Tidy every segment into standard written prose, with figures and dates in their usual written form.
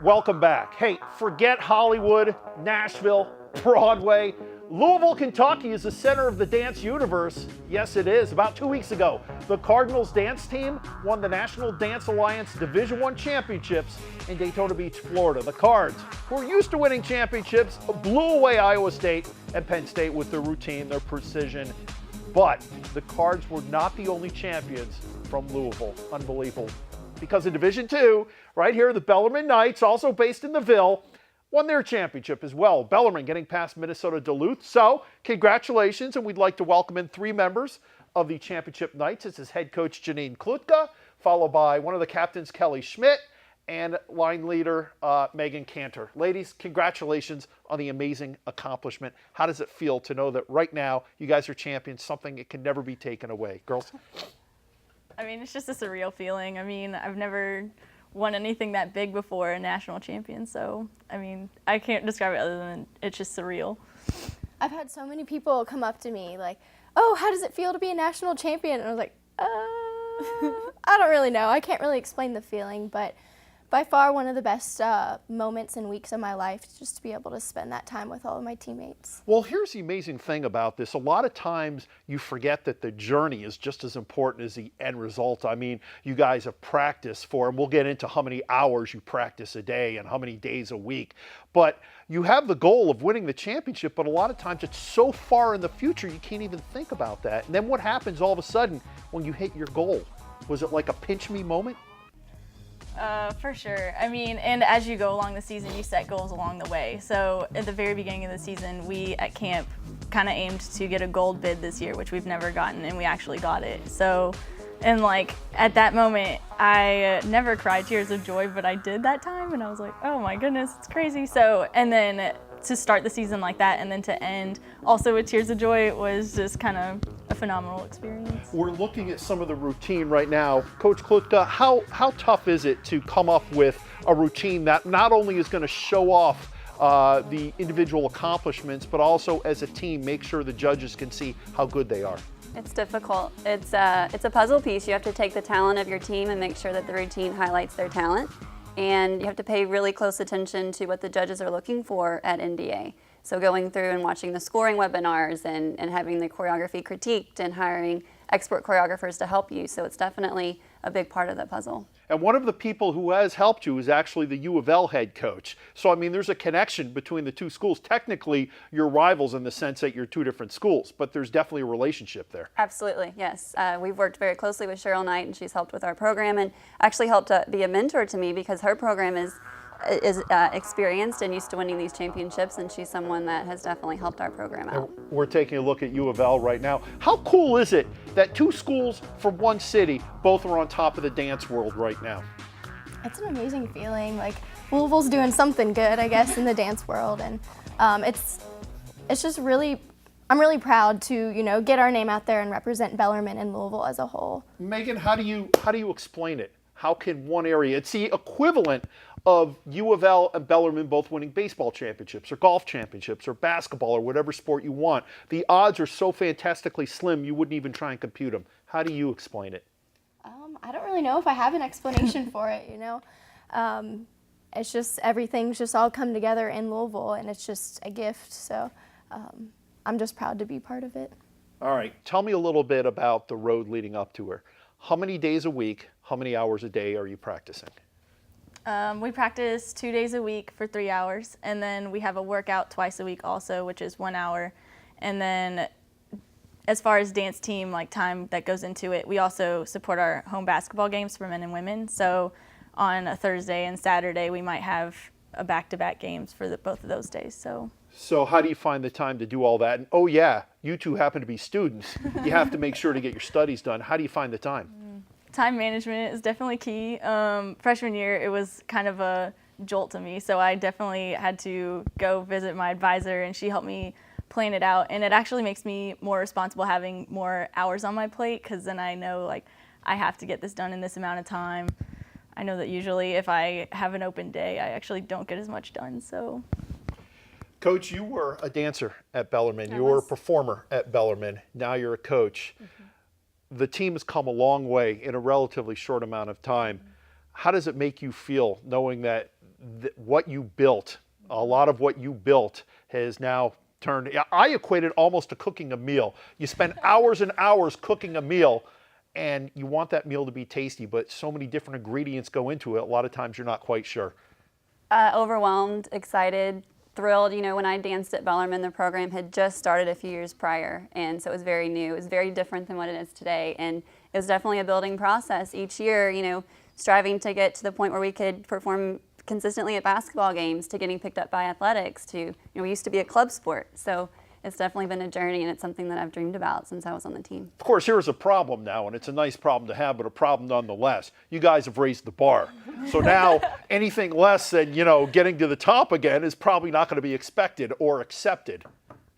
Welcome back. Hey, forget Hollywood, Nashville, Broadway. Louisville, Kentucky is the center of the dance universe. Yes, it is. About 2 weeks ago, the Cardinals dance team won the National Dance Alliance Division I championships in Daytona Beach, Florida. The Cards, who are used to winning championships, blew away Iowa State and Penn State with their routine, their precision. But the Cards were not the only champions from Louisville. Unbelievable. Because in Division II, right here, the Bellarmine Knights, also based in the Ville, won their championship as well. Bellarmine getting past Minnesota Duluth. So, congratulations, and we'd like to welcome in 3 members of the Championship Knights. This is head coach Janine Klutka, followed by one of the captains, Kelly Schmidt, and line leader Megan Cantor. Ladies, congratulations on the amazing accomplishment. How does it feel to know that right now you guys are champions, something that can never be taken away? Girls? I mean, it's just a surreal feeling. I mean, I've never won anything that big before, a national champion. So, I mean, I can't describe it other than it's just surreal. I've had so many people come up to me like, oh, how does it feel to be a national champion? And I was like, I don't really know. I can't really explain the feeling, but by far one of the best moments and weeks of my life is just to be able to spend that time with all of my teammates. Well, here's the amazing thing about this. A lot of times you forget that the journey is just as important as the end result. I mean, you guys have practiced for, and we'll get into how many hours you practice a day and how many days a week. But you have the goal of winning the championship, but a lot of times it's so far in the future you can't even think about that. And then what happens all of a sudden when you hit your goal? Was it like a pinch me moment? For sure. I mean, and as you go along the season, you set goals along the way. So at the very beginning of the season, we at camp kind of aimed to get a gold bid this year, which we've never gotten, and we actually got it. So, and like at that moment, I never cried tears of joy, but I did that time, and I was like, oh my goodness, it's crazy. So, and then to start the season like that, and then to end also with tears of joy, it was just kind of a phenomenal experience. We're looking at some of the routine right now. Coach Klutka, how tough is it to come up with a routine that not only is going to show off the individual accomplishments, but also as a team make sure the judges can see how good they are? It's difficult. It's a puzzle piece. You have to take the talent of your team and make sure that the routine highlights their talent. And you have to pay really close attention to what the judges are looking for at NDA. So going through and watching the scoring webinars and having the choreography critiqued and hiring expert choreographers to help you. So it's definitely a big part of the puzzle. And one of the people who has helped you is actually the U of L head coach. So, I mean, there's a connection between the two schools. Technically, you're rivals in the sense that you're 2 different schools, but there's definitely a relationship there. Absolutely, yes. We've worked very closely with Cheryl Knight, and she's helped with our program and actually helped be a mentor to me because her program is experienced and used to winning these championships, and she's someone that has definitely helped our program out. We're taking a look at U of L right now. How cool is it that 2 schools from one city both are on top of the dance world right now? It's an amazing feeling. Like Louisville's doing something good, I guess, in the dance world, and it's just really. I'm really proud to get our name out there and represent Bellarmine and Louisville as a whole. Megan, how do you explain it? How can one area, it's the equivalent of U of L and Bellarmine both winning baseball championships or golf championships or basketball or whatever sport you want. The odds are so fantastically slim you wouldn't even try and compute them. How do you explain it? I don't really know if I have an explanation for it, It's just everything's just all come together in Louisville, and it's just a gift. So I'm just proud to be part of it. All right. Tell me a little bit about the road leading up to her. How many days a week, how many hours a day are you practicing? We practice 2 days a week for 3 hours, and then we have a workout twice a week also, which is 1 hour. And then as far as dance team, like time that goes into it, we also support our home basketball games for men and women. So on a Thursday and Saturday, we might have a back-to-back games for both of those days. So how do you find the time to do all that? And oh yeah, you two happen to be students. You have to make sure to get your studies done. How do you find the time? Time management is definitely key. Freshman year, it was kind of a jolt to me, so I definitely had to go visit my advisor, and she helped me plan it out. And it actually makes me more responsible having more hours on my plate, because then I know like I have to get this done in this amount of time. I know that usually if I have an open day, I actually don't get as much done. So. Coach, you were a dancer at Bellarmine. You were a performer at Bellarmine. Now you're a coach. Mm-hmm. The team has come a long way in a relatively short amount of time. Mm-hmm. How does it make you feel knowing that what you built, a lot of what you built has now turned, I equate it almost to cooking a meal. You spend hours and hours cooking a meal, and you want that meal to be tasty, but so many different ingredients go into it. A lot of times you're not quite sure. Overwhelmed, excited, thrilled. You know, when I danced at Bellarmine, the program had just started a few years prior, and so it was very new. It was very different than what it is today, and it was definitely a building process each year, you know, striving to get to the point where we could perform consistently at basketball games, to getting picked up by athletics, to, you know, we used to be a club sport. So it's definitely been a journey, and it's something that I've dreamed about since I was on the team. Of course, here's a problem now, and it's a nice problem to have, but a problem nonetheless. You guys have raised the bar. So now anything less than, you know, getting to the top again is probably not going to be expected or accepted.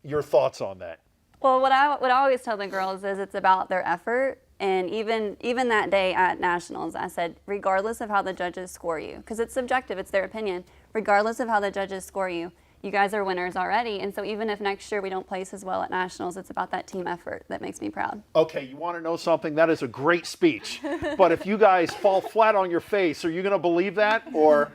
Your thoughts on that? Well, what I always tell the girls is it's about their effort. And even that day at Nationals, I said, regardless of how the judges score you, because it's subjective, it's their opinion, regardless of how the judges score you, you guys are winners already. And so even if next year we don't place as well at Nationals, it's about that team effort that makes me proud. Okay, you want to know something? That is a great speech. But if you guys fall flat on your face, are you going to believe that? Or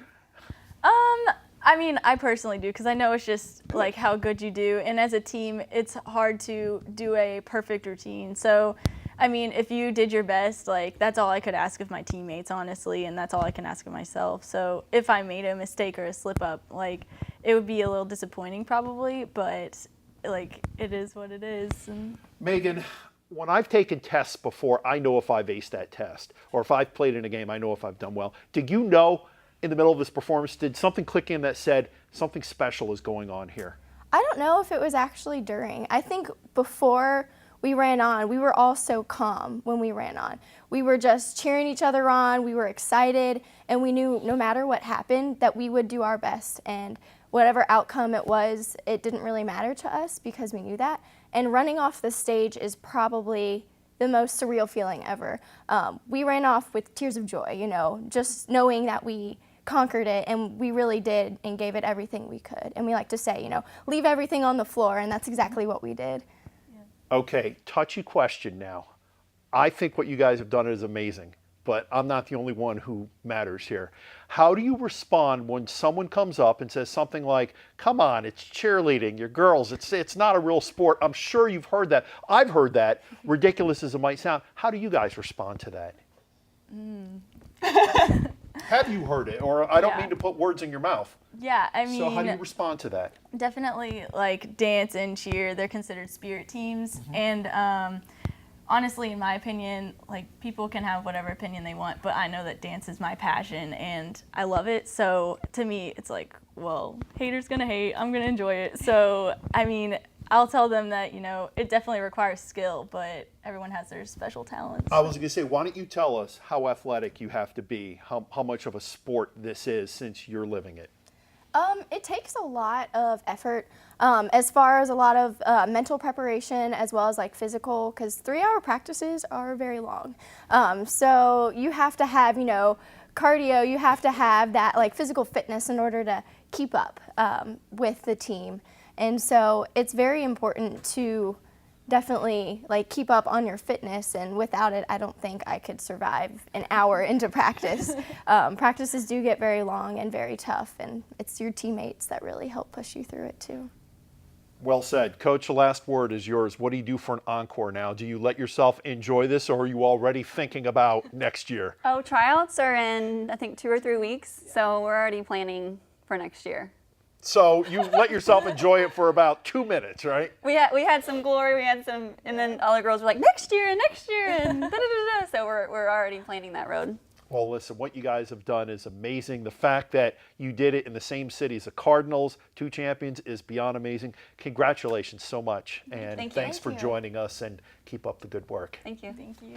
I mean, I personally do, because I know it's just like how good you do. And as a team, it's hard to do a perfect routine. So, I mean, if you did your best, like, that's all I could ask of my teammates, honestly, and that's all I can ask of myself. So if I made a mistake or a slip up, like, it would be a little disappointing probably, but like, it is what it is. And Megan, when I've taken tests before, I know if I've aced that test, or if I've played in a game, I know if I've done well. Did you know in the middle of this performance, did something click in that said something special is going on here? I don't know if it was actually during. I think before we ran on, we were all so calm when we ran on. We were just cheering each other on, we were excited, and we knew no matter what happened that we would do our best, and whatever outcome it was, it didn't really matter to us because we knew that. And running off the stage is probably the most surreal feeling ever. We ran off with tears of joy, you know, just knowing that we conquered it, and we really did and gave it everything we could. And we like to say, you know, leave everything on the floor, and that's exactly what we did. Okay, touchy question now. I think what you guys have done is amazing, but I'm not the only one who matters here. How do you respond when someone comes up and says something like, come on, it's cheerleading, you're girls, it's not a real sport? I'm sure you've heard that. I've heard that, ridiculous as it might sound. How do you guys respond to that? Have you heard it? Or I don't mean to put words in your mouth. yeah, I mean, So how do you respond to that? definitely, like, dance and cheer, they're considered spirit teams. And honestly, in my opinion, like, people can have whatever opinion they want, but I know that dance is my passion and I love it. So to me, it's like, well, haters gonna hate, I'm gonna enjoy it. So, I mean, I'll tell them that, you know, it definitely requires skill, but everyone has their special talents. I was going to say, why don't you tell us how athletic you have to be, how much of a sport this is since you're living it? It takes a lot of effort, as far as a lot of mental preparation as well as like physical, because 3-hour practices are very long. So you have to have, you know, cardio, you have to have that like physical fitness in order to keep up with the team. And so it's very important to definitely like keep up on your fitness, and without it, I don't think I could survive an hour into practice. Practices do get very long and very tough, and it's your teammates that really help push you through it too. Well said. Coach, the last word is yours. What do you do for an encore now? Do you let yourself enjoy this, or are you already thinking about next year? Oh, tryouts are in, I think, 2 or 3 weeks, so we're already planning for next year. So you let yourself enjoy it for about 2 minutes, right? We had some glory, we had some, and then all the girls were like, next year, and da-da-da-da. So we're already planning that road. Well, listen, what you guys have done is amazing. The fact that you did it in the same city as the Cardinals, 2 champions, is beyond amazing. Congratulations so much, and Thank you. thanks for Thank you. joining us, and keep up the good work. Thank you. Thank you.